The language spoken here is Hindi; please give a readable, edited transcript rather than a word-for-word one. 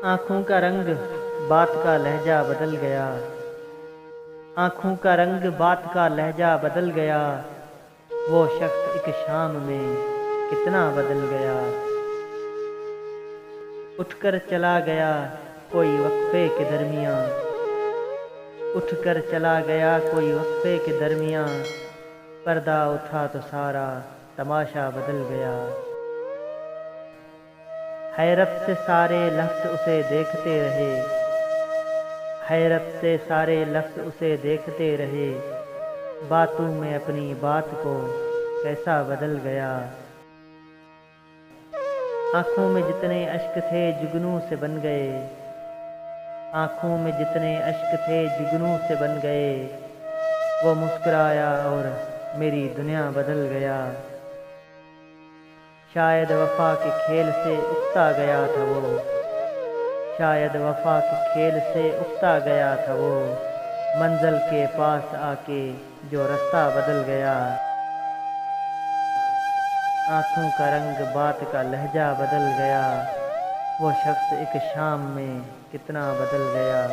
आँखों का रंग बात का लहजा बदल गया। आँखों का रंग बात का लहजा बदल गया। वो शख्स एक शाम में कितना बदल गया। उठकर चला गया कोई वक्फे के दरमियाँ। उठकर चला गया कोई वक्फे के दरमियाँ। पर्दा उठा तो सारा तमाशा बदल गया। हैरत से सारे लफ्ज़ उसे देखते रहे। हैरत से सारे लफ्ज़ उसे देखते रहे। बातों में अपनी बात को कैसा बदल गया। आँखों में जितने अश्क थे जुगनू से बन गए। आँखों में जितने अश्क थे जुगनू से बन गए। वो मुस्कुराया और मेरी दुनिया बदल गया। शायद वफा के खेल से उकता गया था वो। शायद वफा के खेल से उकता गया था वो। मंजिल के पास आके जो रास्ता बदल गया। आँखों का रंग बात का लहजा बदल गया। वो शख्स एक शाम में कितना बदल गया।